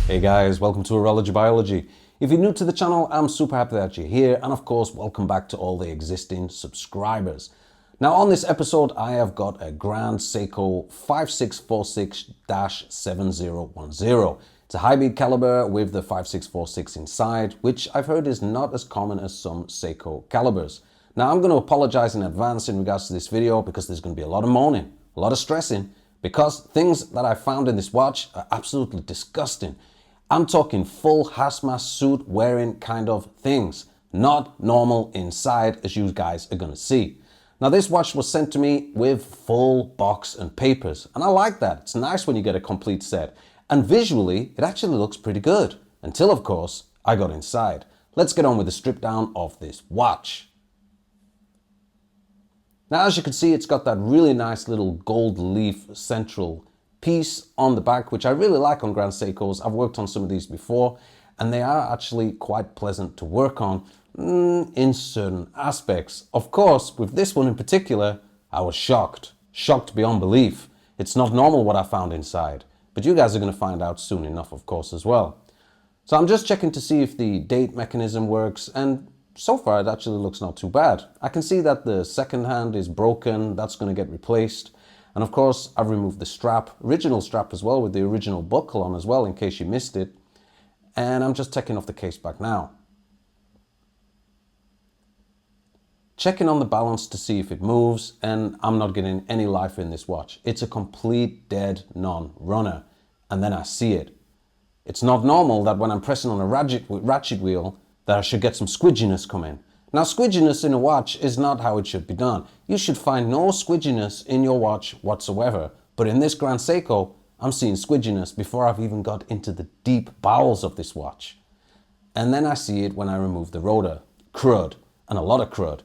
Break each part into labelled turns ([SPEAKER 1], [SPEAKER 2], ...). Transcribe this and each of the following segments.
[SPEAKER 1] Hey guys, welcome to Horology Biology. If you're new to the channel, I'm super happy that you're here, and of course, welcome back to all the existing subscribers. Now on this episode, I have got a Grand Seiko 5646-7010. It's a high bead caliber with the 5646 inside, which I've heard is not as common as some Seiko calibers. Now I'm going to apologize in advance in regards to this video because there's going to be a lot of moaning, a lot of stressing, because things that I found in this watch are absolutely disgusting. I'm talking full hazmat suit wearing kind of things, not normal inside as you guys are going to see. Now this watch was sent to me with full box and papers, and I like that. It's nice when you get a complete set, and visually it actually looks pretty good, until of course I got inside. Let's get on with the strip down of this watch. Now as you can see, it's got that really nice little gold leaf central piece on the back, which I really like on Grand Seikos. I've worked on some of these before, and they are actually quite pleasant to work on in certain aspects. Of course, with this one in particular, I was shocked beyond belief. It's not normal what I found inside, but you guys are going to find out soon enough, of course, as well. So I'm just checking to see if the date mechanism works, and so far it actually looks not too bad. I can see that the second hand is broken. That's going to get replaced. And of course, I've removed the strap, original strap as well, with the original buckle on as well, in case you missed it. And I'm just taking off the case back now. Checking on the balance to see if it moves, and I'm not getting any life in this watch. It's a complete dead non-runner. And then I see it. It's not normal that when I'm pressing on a ratchet wheel that I should get some squidginess come in. Now, squidginess in a watch is not how it should be done. You should find no squidginess in your watch whatsoever. But in this Grand Seiko, I'm seeing squidginess before I've even got into the deep bowels of this watch. And then I see it when I remove the rotor. Crud, and a lot of crud.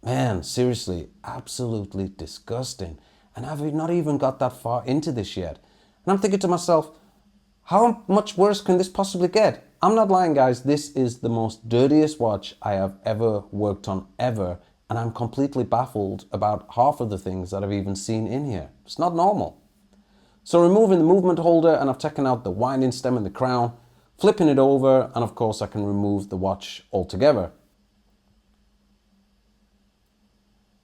[SPEAKER 1] Man, seriously, absolutely disgusting. And I've not even got that far into this yet. And I'm thinking to myself, how much worse can this possibly get? I'm not lying, guys. This is the most dirtiest watch I have ever worked on ever, and I'm completely baffled about half of the things that I've even seen in here. It's not normal. So removing the movement holder, and I've taken out the winding stem and the crown, flipping it over, and of course I can remove the watch altogether.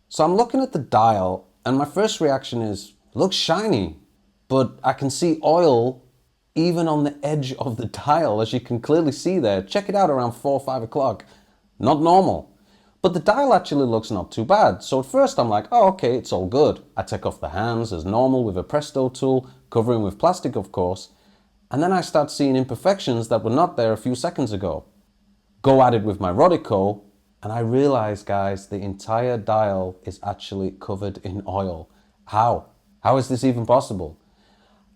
[SPEAKER 1] So I'm looking at the dial, and my first reaction is, looks shiny, but I can see oil even on the edge of the dial, as you can clearly see there. Check it out around 4 or 5 o'clock. Not normal. But the dial actually looks not too bad. So at first I'm like, oh, okay, it's all good. I take off the hands as normal with a Presto tool, covering with plastic, of course. And then I start seeing imperfections that were not there a few seconds ago. Go at it with my Rodico, and I realize, guys, the entire dial is actually covered in oil. How? How is this even possible?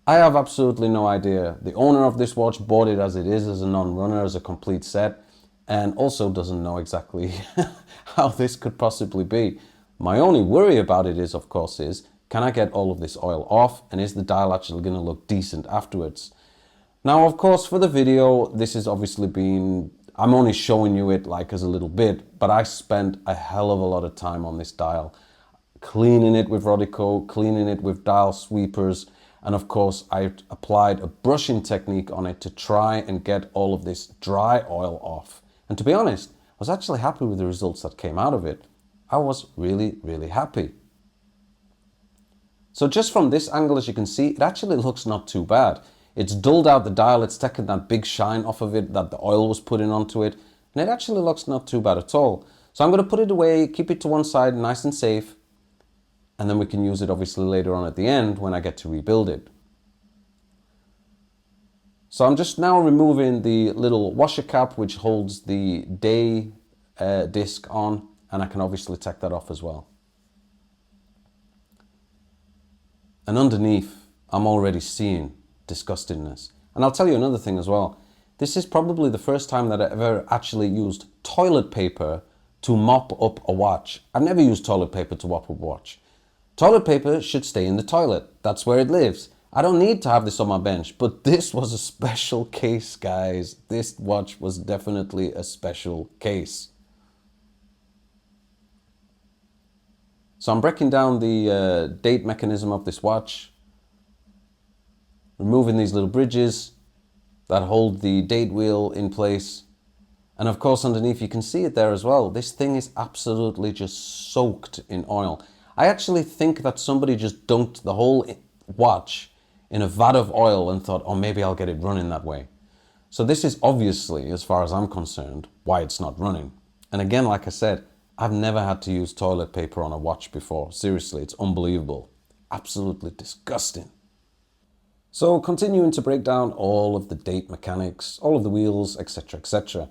[SPEAKER 1] I have absolutely no idea. The owner of this watch bought it as it is, as a non-runner, as a complete set, and also doesn't know exactly how this could possibly be. My only worry about it is, of course, can I get all of this oil off, and is the dial actually going to look decent afterwards? Now, of course, for the video, this is obviously I'm only showing you it like as a little bit, but I spent a hell of a lot of time on this dial, cleaning it with Rodico, cleaning it with dial sweepers, and of course, I applied a brushing technique on it to try and get all of this dry oil off. And to be honest, I was actually happy with the results that came out of it. I was really, really happy. So just from this angle, as you can see, it actually looks not too bad. It's dulled out the dial, it's taken that big shine off of it that the oil was putting onto it, and it actually looks not too bad at all. So I'm going to put it away, keep it to one side, nice and safe, and then we can use it obviously later on at the end when I get to rebuild it. So I'm just now removing the little washer cap which holds the day disc on, and I can obviously take that off as well. And underneath, I'm already seeing disgustingness. And I'll tell you another thing as well. This is probably the first time that I ever actually used toilet paper to mop up a watch. I've never used toilet paper to mop up a watch. Toilet paper should stay in the toilet. That's where it lives. I don't need to have this on my bench, but this was a special case, guys. This watch was definitely a special case. So I'm breaking down the date mechanism of this watch, removing these little bridges, that hold the date wheel in place. And of course underneath you can see it there as well. This thing is absolutely just soaked in oil. I actually think that somebody just dunked the whole watch in a vat of oil and thought, oh, maybe I'll get it running that way. So this is obviously, as far as I'm concerned, why it's not running. And again, like I said, I've never had to use toilet paper on a watch before. Seriously, it's unbelievable. Absolutely disgusting. So continuing to break down all of the date mechanics, all of the wheels, etc, etc.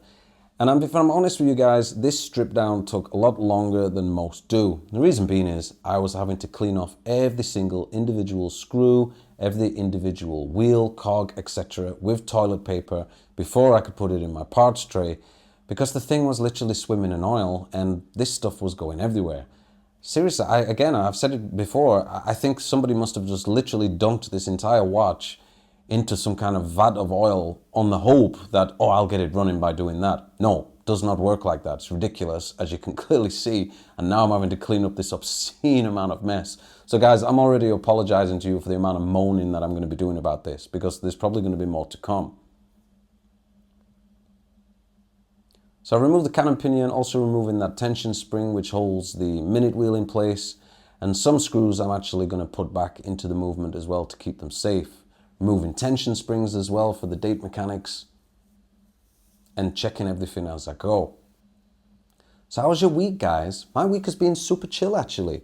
[SPEAKER 1] And if I'm honest with you guys, this strip down took a lot longer than most do. The reason being is I was having to clean off every single individual screw, every individual wheel, cog, etc. with toilet paper before I could put it in my parts tray, because the thing was literally swimming in oil and this stuff was going everywhere. Seriously, I've said it before, I think somebody must have just literally dunked this entire watch into some kind of vat of oil on the hope that, oh, I'll get it running by doing that. No, does not work like that. It's ridiculous, as you can clearly see. And now I'm having to clean up this obscene amount of mess. So guys, I'm already apologizing to you for the amount of moaning that I'm going to be doing about this, because there's probably going to be more to come. So I removed the cannon pinion, also removing that tension spring which holds the minute wheel in place. And some screws I'm actually going to put back into the movement as well to keep them safe. Removing tension springs as well for the date mechanics, and checking everything as I go. So how was your week, guys? My week has been super chill actually.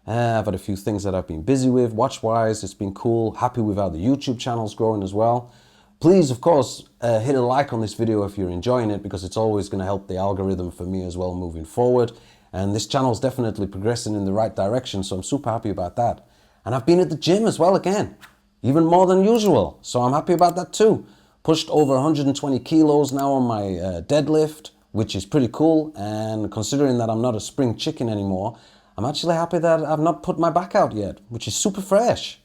[SPEAKER 1] I've had a few things that I've been busy with, watch-wise. It's been cool. Happy with how the YouTube channel's growing as well. Please, of course, hit a like on this video if you're enjoying it, because it's always going to help the algorithm for me as well moving forward. And this channel's definitely progressing in the right direction, so I'm super happy about that. And I've been at the gym as well again. Even more than usual, so I'm happy about that too. Pushed over 120 kilos now on my deadlift, which is pretty cool, and considering that I'm not a spring chicken anymore, I'm actually happy that I've not put my back out yet, which is super fresh.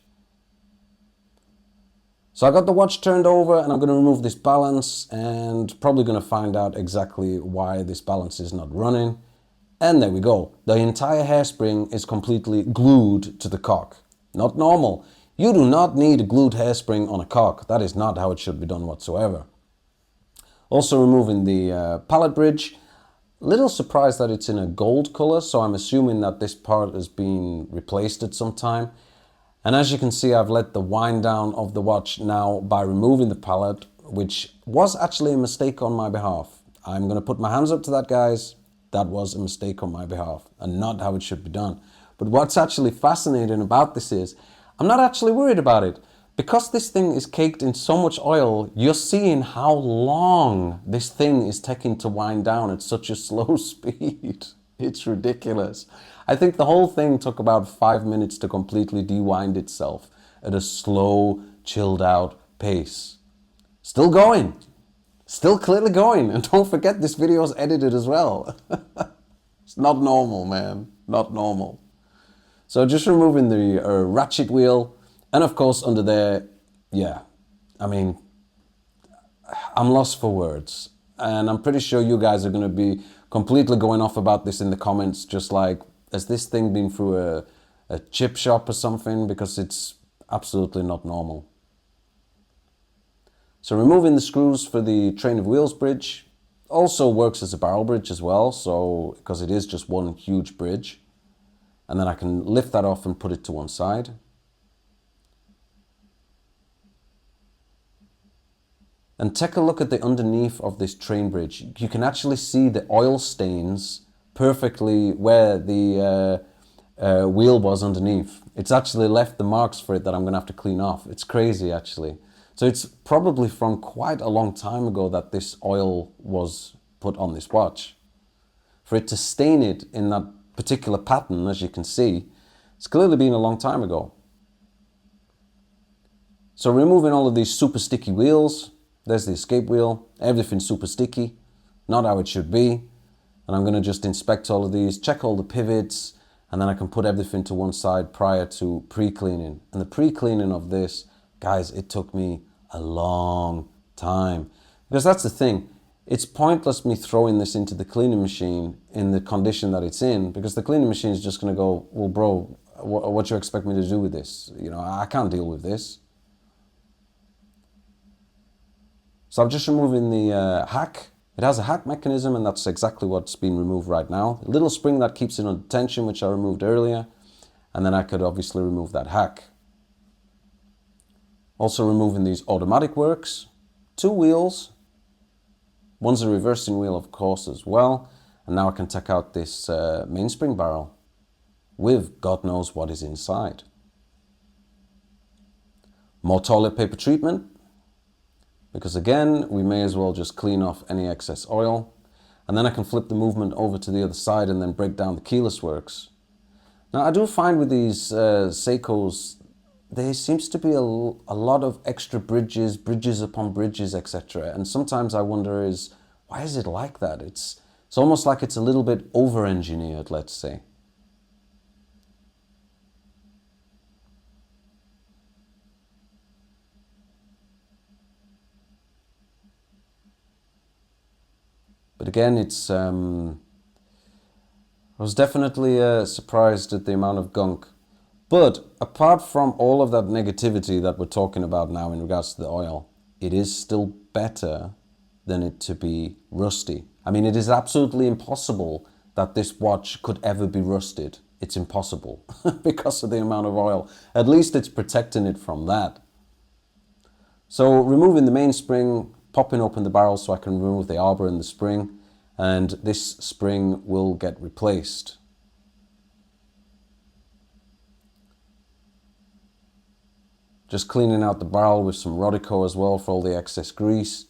[SPEAKER 1] So I got the watch turned over and I'm going to remove this balance, and probably going to find out exactly why this balance is not running. And there we go. The entire hairspring is completely glued to the cock. Not normal. You do not need a glued hairspring on a cock. That is not how it should be done whatsoever. Also removing the pallet bridge. Little surprised that it's in a gold color, so I'm assuming that this part has been replaced at some time. And as you can see, I've let the wind down of the watch now by removing the pallet, which was actually a mistake on my behalf. I'm going to put my hands up to that, guys. That was a mistake on my behalf and not how it should be done. But what's actually fascinating about this is I'm not actually worried about it. Because this thing is caked in so much oil, you're seeing how long this thing is taking to wind down at such a slow speed. It's ridiculous. I think the whole thing took about 5 minutes to completely de-wind itself at a slow, chilled out pace. Still going. Still clearly going. And don't forget, this video is edited as well. It's not normal, man. Not normal. So just removing the ratchet wheel, and of course under there, yeah, I mean, I'm lost for words. And I'm pretty sure you guys are going to be completely going off about this in the comments, just like, has this thing been through a chip shop or something? Because it's absolutely not normal. So removing the screws for the train of wheels bridge also works as a barrel bridge as well, so because it is just one huge bridge. And then I can lift that off and put it to one side. And take a look at the underneath of this train bridge. You can actually see the oil stains perfectly where the wheel was underneath. It's actually left the marks for it that I'm going to have to clean off. It's crazy, actually. So it's probably from quite a long time ago that this oil was put on this watch. For it to stain it in that particular pattern, as you can see, it's clearly been a long time ago. So removing all of these super sticky wheels. There's the escape wheel. Everything's super sticky. Not how it should be. And I'm going to just inspect all of these, check all the pivots, and then I can put everything to one side prior to pre-cleaning. And the pre-cleaning of this, guys, it took me a long time. Because that's the thing. It's pointless me throwing this into the cleaning machine in the condition that it's in, because the cleaning machine is just going to go, well, bro, what do you expect me to do with this? You know, I can't deal with this. So I'm just removing the hack. It has a hack mechanism, and that's exactly what's been removed right now. A little spring that keeps it under tension, which I removed earlier, and then I could obviously remove that hack. Also removing these automatic works, 2 wheels. One's a reversing wheel, of course, as well. And now I can take out this mainspring barrel with God knows what is inside. More toilet paper treatment, because again, we may as well just clean off any excess oil. And then I can flip the movement over to the other side and then break down the keyless works. Now, I do find with these Seikos, there seems to be a lot of extra bridges, bridges upon bridges, etc. And sometimes I wonder why is it like that? It's almost like it's a little bit over-engineered, let's say. But again, I was definitely surprised at the amount of gunk. But apart from all of that negativity that we're talking about now in regards to the oil, it is still better than it to be rusty. I mean, it is absolutely impossible that this watch could ever be rusted. It's impossible because of the amount of oil. At least it's protecting it from that. So removing the mainspring, popping open the barrel so I can remove the arbor and the spring, and this spring will get replaced. Just cleaning out the barrel with some Rodico as well for all the excess grease,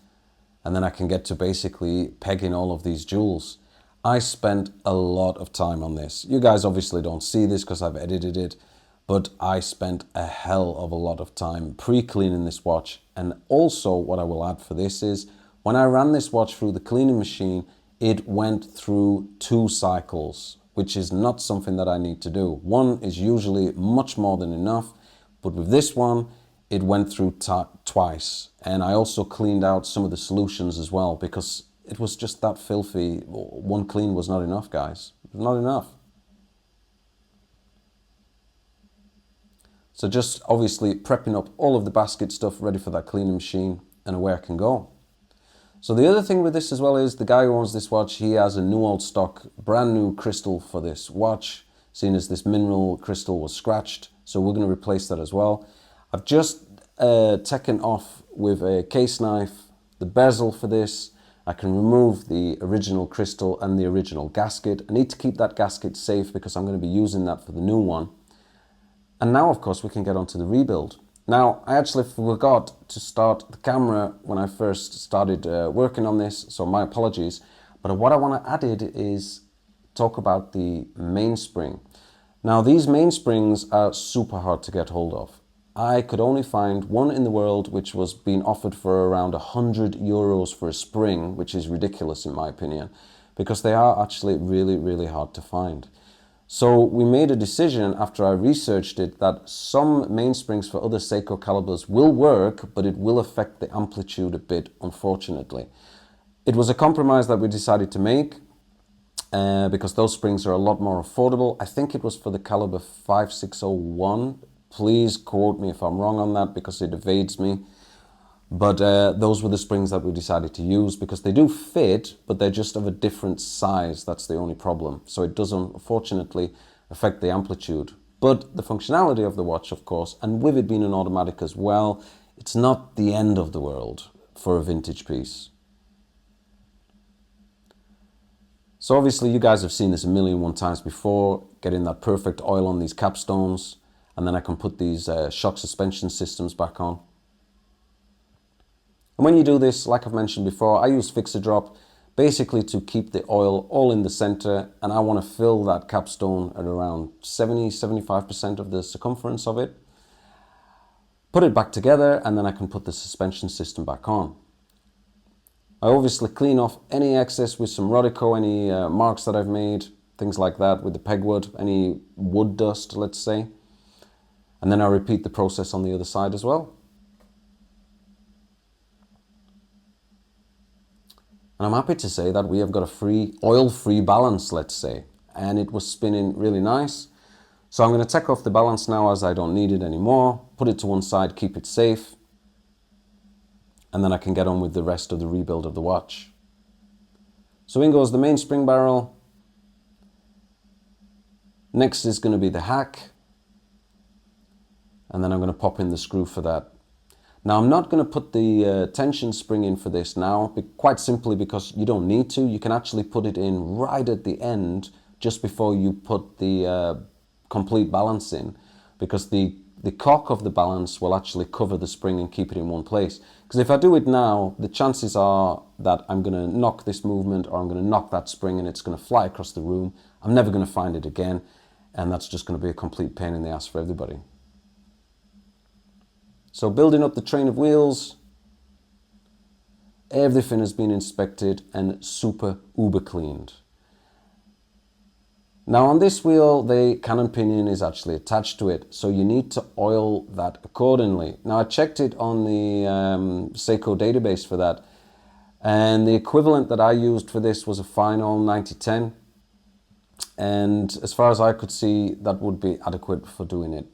[SPEAKER 1] and then I can get to basically pegging all of these jewels. I spent a lot of time on this. You guys obviously don't see this because I've edited it, but I spent a hell of a lot of time pre-cleaning this watch. And also what I will add for this is, when I ran this watch through the cleaning machine, it went through 2 cycles, which is not something that I need to do. One is usually much more than enough, but with this one, it went through twice. And I also cleaned out some of the solutions as well, because it was just that filthy. One clean was not enough, guys. It was not enough. So just obviously prepping up all of the basket stuff ready for that cleaning machine, and away I can go. So the other thing with this as well is the guy who owns this watch, he has a new old stock, brand new crystal for this watch, seeing as this mineral crystal was scratched. So we're going to replace that as well. I've just taken off with a case knife the bezel for this. I can remove the original crystal and the original gasket. I need to keep that gasket safe because I'm going to be using that for the new one. And now, of course, we can get onto the rebuild. Now, I actually forgot to start the camera when I first started working on this, so my apologies. But what I want to add is talk about the mainspring. Now, these mainsprings are super hard to get hold of. I could only find one in the world which was being offered for around 100 euros for a spring, which is ridiculous in my opinion, because they are actually really, really hard to find. So we made a decision after I researched it that some mainsprings for other Seiko calibers will work, but it will affect the amplitude a bit, unfortunately. It was a compromise that we decided to make because those springs are a lot more affordable. I think it was for the caliber 5601. Please quote me if I'm wrong on that because it evades me. But those were the springs that we decided to use because they do fit, but they're just of a different size. That's the only problem. So it does unfortunately affect the amplitude. But the functionality of the watch, of course, and with it being an automatic as well, it's not the end of the world for a vintage piece. So obviously you guys have seen this a million one times before, getting that perfect oil on these capstones, and then I can put these shock suspension systems back on. And when you do this, like I've mentioned before, I use fix-a-drop basically to keep the oil all in the center, and I want to fill that capstone at around 70-75% of the circumference of it. Put it back together, and then I can put the suspension system back on. I obviously clean off any excess with some Rodico, any marks that I've made, things like that with the pegwood, any wood dust, let's say. And then I repeat the process on the other side as well. And I'm happy to say that we have got a oil-free balance, let's say. And it was spinning really nice. So I'm going to take off the balance now as I don't need it anymore. Put it to one side, keep it safe. and then I can get on with the rest of the rebuild of the watch. So in goes the main spring barrel. Next is going to be the hack, and then I'm going to pop in the screw for that. Now I'm not going to put the tension spring in for this now, quite simply because you don't need to. You can actually put it in right at the end, just before you put the complete balance in, because the cock of the balance will actually cover the spring and keep it in one place. Because if I do it now, the chances are that I'm going to knock this movement, or I'm going to knock that spring, and it's going to fly across the room. I'm never going to find it again, and that's just going to be a complete pain in the ass for everybody. So building up the train of wheels, everything has been inspected and super uber cleaned. Now on this wheel, the cannon pinion is actually attached to it, so you need to oil that accordingly. Now I checked it on the Seiko database for that, and the equivalent that I used for this was a fine oil 9010, and as far as I could see, that would be adequate for doing it.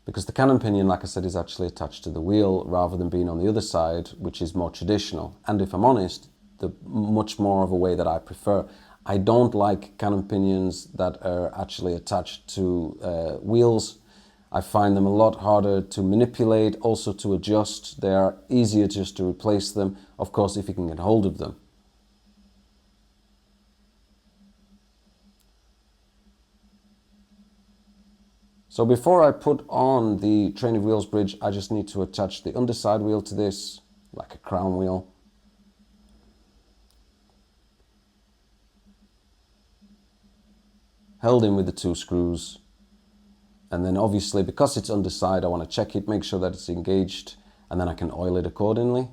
[SPEAKER 1] Because the cannon pinion, like I said, is actually attached to the wheel rather than being on the other side, which is more traditional. And if I'm honest, the much more of a way that I prefer. I don't like cannon pinions that are actually attached to wheels. I find them a lot harder to manipulate, also to adjust. They are easier just to replace them, of course, if you can get hold of them. So before I put on the train of wheels bridge, I just need to attach the underside wheel to this, like a crown wheel. Held in with the two screws. And then obviously, because it's underside, I want to check it, make sure that it's engaged, and then I can oil it accordingly.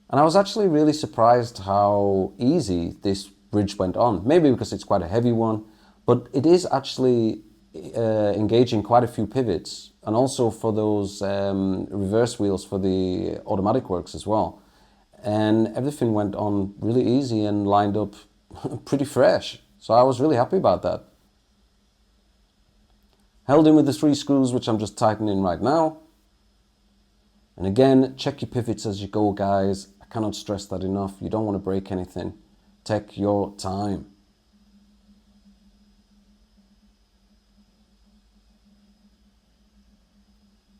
[SPEAKER 1] And I was actually really surprised how easy this bridge went on. Maybe because it's quite a heavy one, but it is actually engaging quite a few pivots, and also for those reverse wheels for the automatic works as well. And everything went on really easy and lined up pretty fresh. So I was really happy about that. Held in with the 3 screws, which I'm just tightening right now. And again, check your pivots as you go, guys. I cannot stress that enough. You don't want to break anything. Take your time.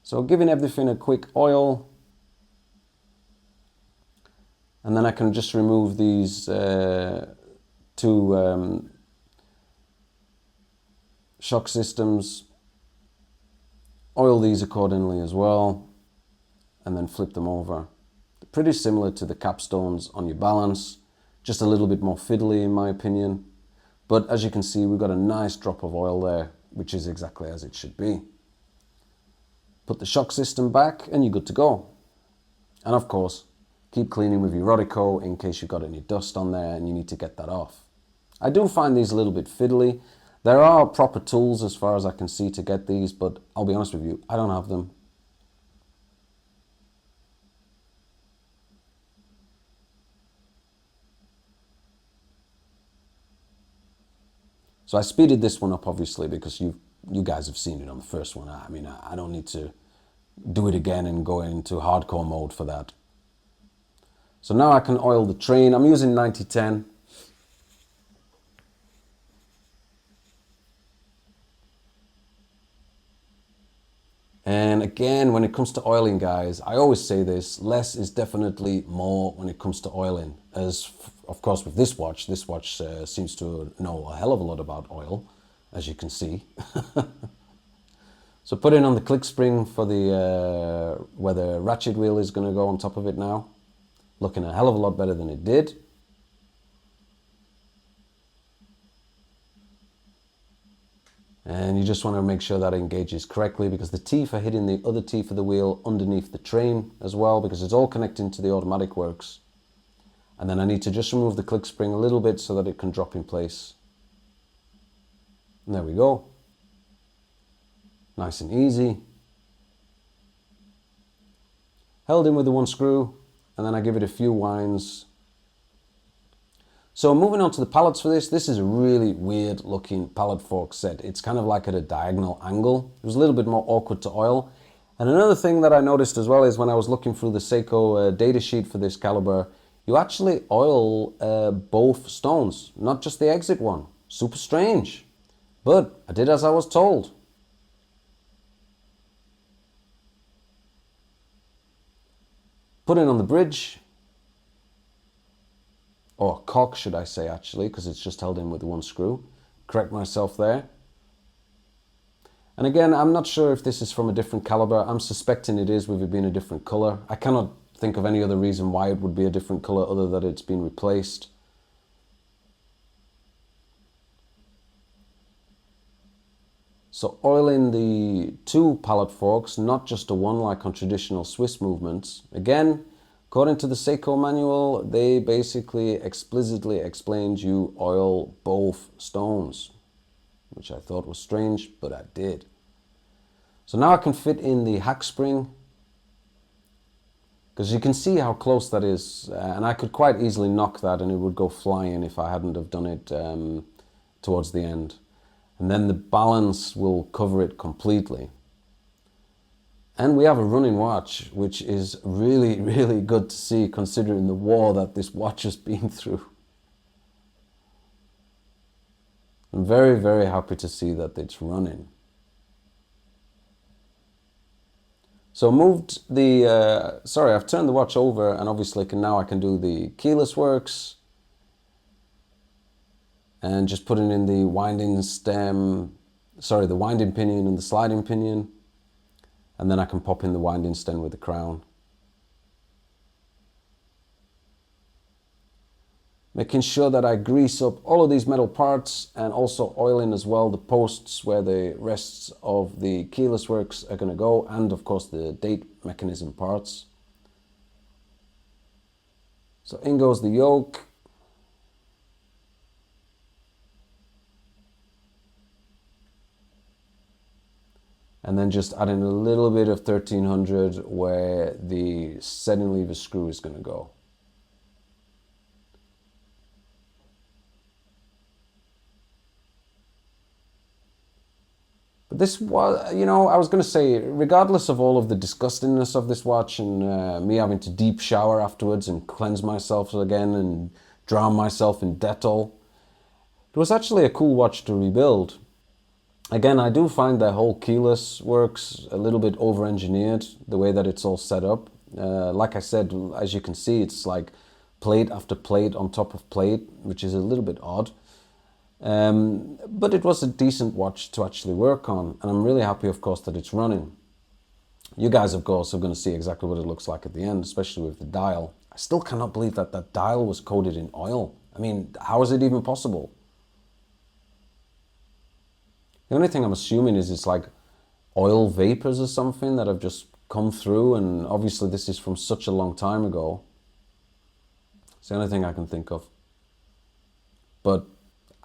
[SPEAKER 1] So giving everything a quick oil. And then I can just remove these two shock systems. Oil these accordingly as well. And then flip them over. Pretty similar to the capstones on your balance, just a little bit more fiddly in my opinion. But as you can see, we've got a nice drop of oil there, which is exactly as it should be. Put the shock system back and you're good to go. And of course, keep cleaning with your Rodico in case you've got any dust on there and you need to get that off. I do find these a little bit fiddly. There are proper tools as far as I can see to get these, but I'll be honest with you, I don't have them. So I speeded this one up, obviously, because you guys have seen it on the first one. I mean, I don't need to do it again and go into hardcore mode for that. So now I can oil the train. I'm using 9010. And again, when it comes to oiling, guys, I always say this, less is definitely more when it comes to oiling. As, of course, with this watch seems to know a hell of a lot about oil, as you can see. So putting on the click spring for the, where the ratchet wheel is going to go on top of it now. Looking a hell of a lot better than it did. And you just want to make sure that it engages correctly, because the teeth are hitting the other teeth of the wheel underneath the train as well, because it's all connecting to the automatic works. And then I need to just remove the click spring a little bit so that it can drop in place. And there we go. Nice and easy. Held in with the 1 screw, and then I give it a few winds. So moving on to the pallets for this is a really weird looking pallet fork set. It's kind of like at a diagonal angle. It was a little bit more awkward to oil. And another thing that I noticed as well is when I was looking through the Seiko data sheet for this caliber, you actually oil both stones, not just the exit one. Super strange. But I did as I was told. Put it on the bridge, or cock should I say actually, because it's just held in with one screw. Correct myself there. And again, I'm not sure if this is from a different caliber. I'm suspecting it is with it being a different color. I cannot think of any other reason why it would be a different color other than it's been replaced. So oiling the two pallet forks, not just the one like on traditional Swiss movements. Again, according to the Seiko manual, they basically explicitly explained you oil both stones, which I thought was strange, but I did. So now I can fit in the hack spring, because you can see how close that is, and I could quite easily knock that and it would go flying if I hadn't have done it towards the end. And then the balance will cover it completely. And we have a running watch, which is really, really good to see considering the war that this watch has been through. I'm very, very happy to see that it's running. So moved the, I've turned the watch over and obviously now I can do the keyless works. And just putting in the winding stem, the winding pinion and the sliding pinion. And then I can pop in the winding stem with the crown. Making sure that I grease up all of these metal parts and also oiling as well the posts where the rests of the keyless works are going to go, and of course the date mechanism parts. So in goes the yoke. And then just adding a little bit of 1300 where the setting lever screw is going to go. But this was, you know, I was going to say, regardless of all of the disgustingness of this watch and me having to deep shower afterwards and cleanse myself again and drown myself in Dettol, it was actually a cool watch to rebuild. Again, I do find the whole keyless works a little bit over-engineered, the way that it's all set up. Like I said, as you can see, it's like plate after plate on top of plate, which is a little bit odd. But it was a decent watch to actually work on, and I'm really happy, of course, that it's running. You guys, of course, are going to see exactly what it looks like at the end, especially with the dial. I still cannot believe that that dial was coated in oil. I mean, how is it even possible? The only thing I'm assuming is it's like oil vapors or something that have just come through, and obviously this is from such a long time ago. It's the only thing I can think of. But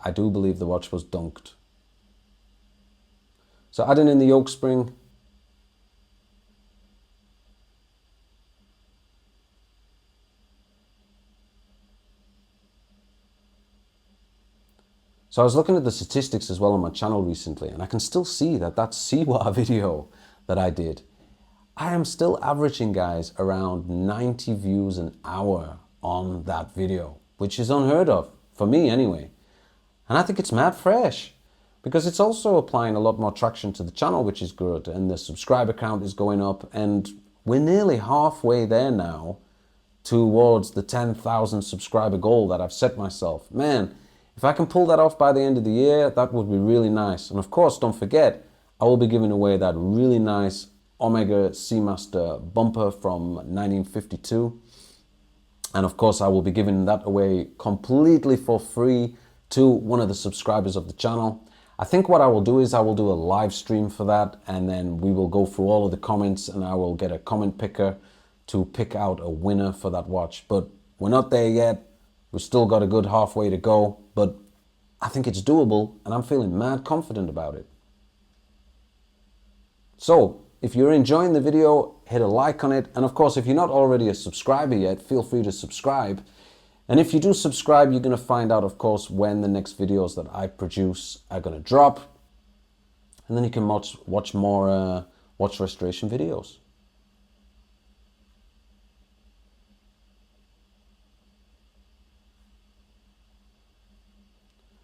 [SPEAKER 1] I do believe the watch was dunked. So adding in the yoke spring. So I was looking at the statistics as well on my channel recently, and I can still see that Siwa video that I did, I am still averaging, guys, around 90 views an hour on that video, which is unheard of, for me anyway. And I think it's mad fresh, because it's also applying a lot more traction to the channel, which is good, and the subscriber count is going up, and we're nearly halfway there now towards the 10,000 subscriber goal that I've set myself. Man, if I can pull that off by the end of the year, that would be really nice. And of course, don't forget, I will be giving away that really nice Omega Seamaster bumper from 1952. And of course, I will be giving that away completely for free to one of the subscribers of the channel. I think what I will do is I will do a live stream for that, and then we will go through all of the comments and I will get a comment picker to pick out a winner for that watch. But we're not there yet. We've still got a good halfway to go, but I think it's doable and I'm feeling mad confident about it. So if you're enjoying the video, hit a like on it. And of course, if you're not already a subscriber yet, feel free to subscribe. And if you do subscribe, you're going to find out, of course, when the next videos that I produce are going to drop. And then you can watch more watch restoration videos.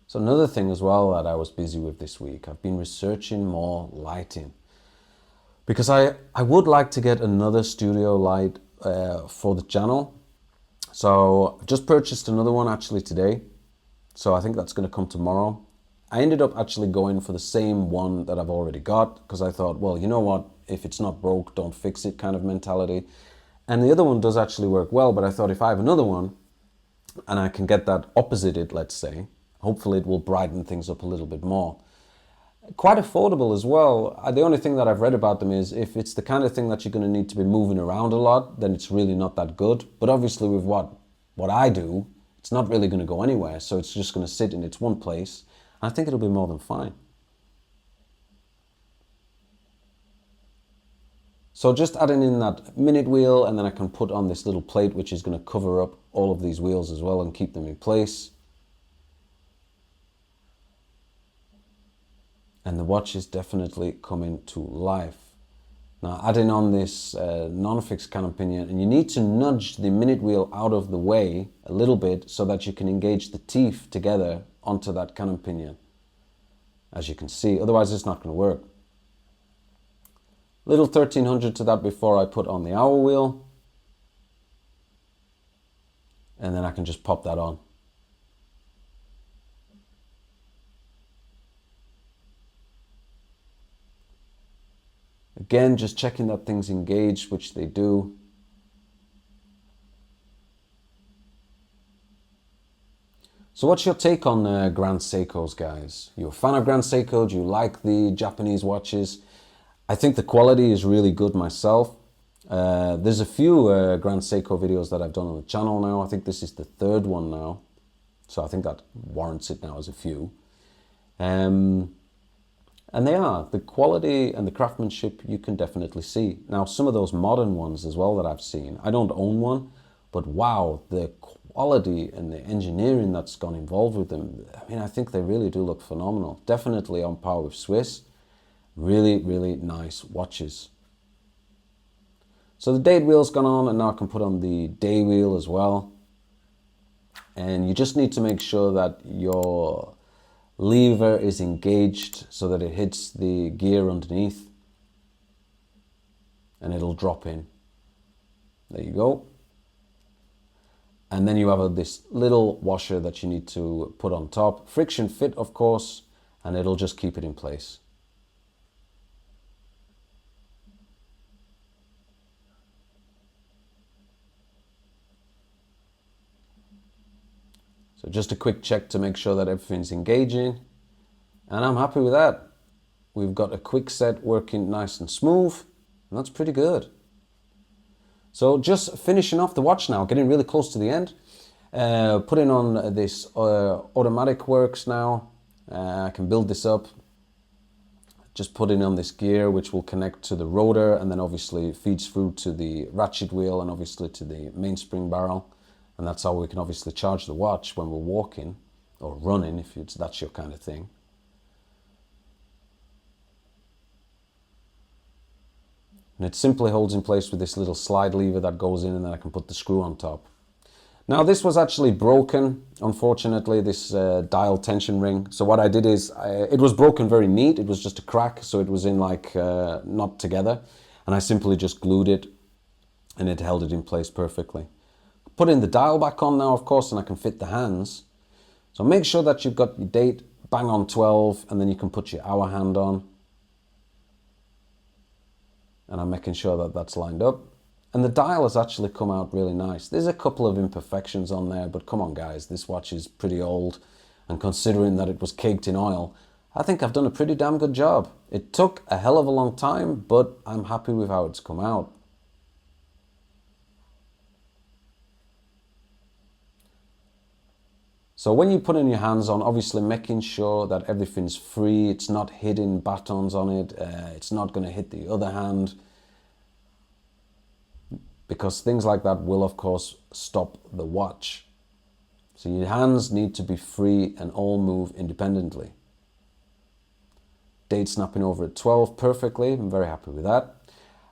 [SPEAKER 1] So another thing as well that I was busy with this week, I've been researching more lighting. Because I would like to get another studio light for the channel. So I've just purchased another one actually today. So I think that's going to come tomorrow. I ended up actually going for the same one that I've already got because I thought, well, you know what, if it's not broke, don't fix it kind of mentality. And the other one does actually work well, but I thought if I have another one and I can get that opposited, let's say, hopefully it will brighten things up a little bit more. Quite affordable as well. The only thing that I've read about them is if it's the kind of thing that you're going to need to be moving around a lot, then it's really not that good. But obviously with what I do, it's not really going to go anywhere. So it's just going to sit in its one place. I think it'll be more than fine. So just adding in that minute wheel, and then I can put on this little plate which is going to cover up all of these wheels as well and keep them in place. And the watch is definitely coming to life. Now adding on this non-fixed cannon pinion, and you need to nudge the minute wheel out of the way a little bit so that you can engage the teeth together onto that cannon pinion, as you can see, otherwise it's not going to work. Little 1300 to that before I put on the hour wheel, and then I can just pop that on. Again, just checking that things engage, which they do. So what's your take on Grand Seikos, guys? You a fan of Grand Seiko? Do you like the Japanese watches? I think the quality is really good myself. There's a few Grand Seiko videos that I've done on the channel now. I think this is the third one now. So I think that warrants it now as a few. And they are. The quality and the craftsmanship you can definitely see. Now some of those modern ones as well that I've seen, I don't own one, but wow, the quality and the engineering that's gone involved with them, I mean, I think they really do look phenomenal. Definitely on par with Swiss. Really, really nice watches. So the date wheel's gone on, and now I can put on the day wheel as well. And you just need to make sure that your lever is engaged so that it hits the gear underneath and it'll drop in. There you go. And then you have this little washer that you need to put on top. Friction fit, of course, and it'll just keep it in place. So just a quick check to make sure that everything's engaging, and I'm happy with that. We've got a quick set working nice and smooth, and that's pretty good. So just finishing off the watch now, getting really close to the end. Putting on this automatic works now. I can build this up. Just putting on this gear which will connect to the rotor, and then obviously feeds through to the ratchet wheel and obviously to the mainspring barrel. And that's how we can obviously charge the watch when we're walking or running, if that's your kind of thing. And it simply holds in place with this little slide lever that goes in, and then I can put the screw on top. Now this was actually broken, unfortunately, this dial tension ring. So what I did is, it was broken very neat, it was just a crack, so it was in like not together. And I simply just glued it, and it held it in place perfectly. Putting the dial back on now, of course, and I can fit the hands. So make sure that you've got your date bang on 12, and then you can put your hour hand on. And I'm making sure that that's lined up. And the dial has actually come out really nice. There's a couple of imperfections on there, but come on guys, this watch is pretty old. And considering that it was caked in oil, I think I've done a pretty damn good job. It took a hell of a long time, but I'm happy with how it's come out. So when you put in your hands on, obviously making sure that everything's free, it's not hitting batons on it, it's not going to hit the other hand, because things like that will of course stop the watch. So your hands need to be free and all move independently. Date snapping over at 12 perfectly. I'm very happy with that.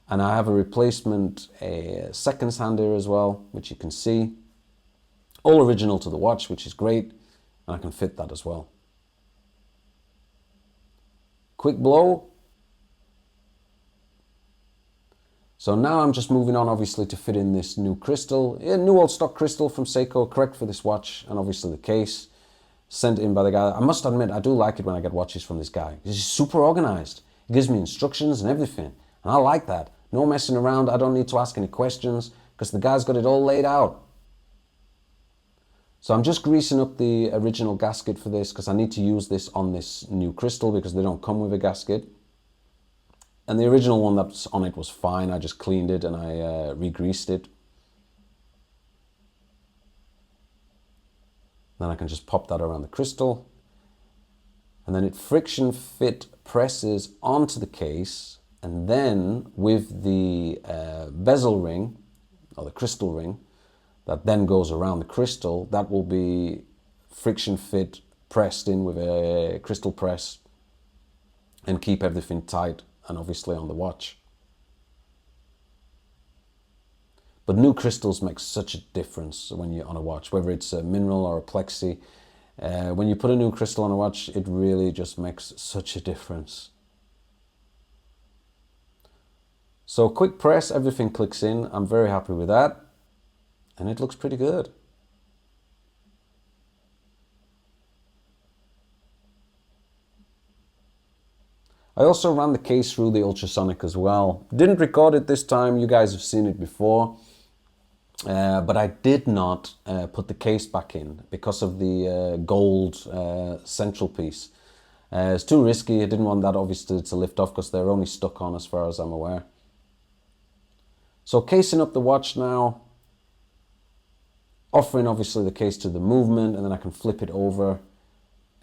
[SPEAKER 1] And I have a replacement seconds hand here as well, which you can see. All original to the watch, which is great. And I can fit that as well. Quick blow. So now I'm just moving on, obviously, to fit in this new crystal. A new old stock crystal from Seiko, correct for this watch, and obviously the case. Sent in by the guy. I must admit, I do like it when I get watches from this guy. He's super organized. He gives me instructions and everything. And I like that. No messing around. I don't need to ask any questions because the guy's got it all laid out. So I'm just greasing up the original gasket for this because I need to use this on this new crystal because they don't come with a gasket. And the original one that's on it was fine. I just cleaned it and I re-greased it. Then I can just pop that around the crystal. And then it friction fit presses onto the case. And then with the bezel ring, or the crystal ring, that then goes around the crystal, that will be friction fit pressed in with a crystal press and keep everything tight and obviously on the watch. But new crystals make such a difference when you're on a watch, whether it's a mineral or a plexi. When you put a new crystal on a watch, it really just makes such a difference. So quick press, everything clicks in. I'm very happy with that. And it looks pretty good. I also ran the case through the ultrasonic as well. Didn't record it this time, you guys have seen it before. But I did not put the case back in because of the gold central piece. It's too risky. I didn't want that obviously to lift off because they're only stuck on as far as I'm aware. So casing up the watch now, offering obviously the case to the movement, and then I can flip it over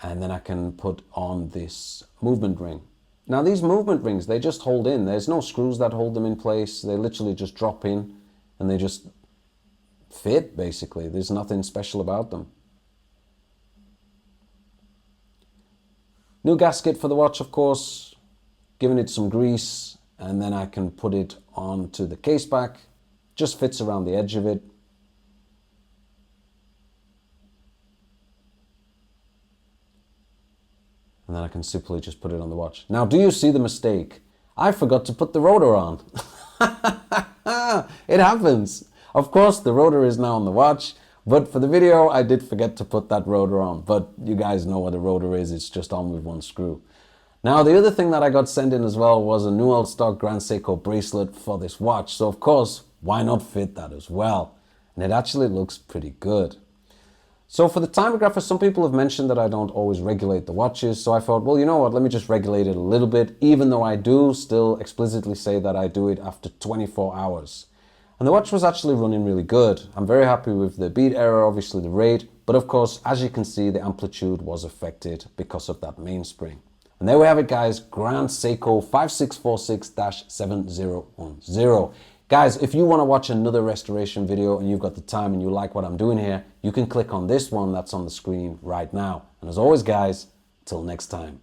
[SPEAKER 1] and then I can put on this movement ring. Now these movement rings, they just hold in. There's no screws that hold them in place. They literally just drop in and they just fit basically. There's nothing special about them. New gasket for the watch, of course, giving it some grease, and then I can put it onto the case back. Just fits around the edge of it. And then I can simply just put it on the watch. Now, do you see the mistake? I forgot to put the rotor on. It happens. Of course, the rotor is now on the watch, but for the video, I did forget to put that rotor on. But you guys know what a rotor is. It's just on with one screw. Now, the other thing that I got sent in as well was a new old stock Grand Seiko bracelet for this watch. So, of course, why not fit that as well? And it actually looks pretty good. So for the Timergrapher, some people have mentioned that I don't always regulate the watches. So I thought, well, you know what, let me just regulate it a little bit, even though I do still explicitly say that I do it after 24 hours. And the watch was actually running really good. I'm very happy with the beat error, obviously the rate, but of course, as you can see, the amplitude was affected because of that mainspring. And there we have it, guys, Grand Seiko 5646-7010. Guys, if you want to watch another restoration video and you've got the time and you like what I'm doing here, you can click on this one that's on the screen right now. And as always, guys, till next time.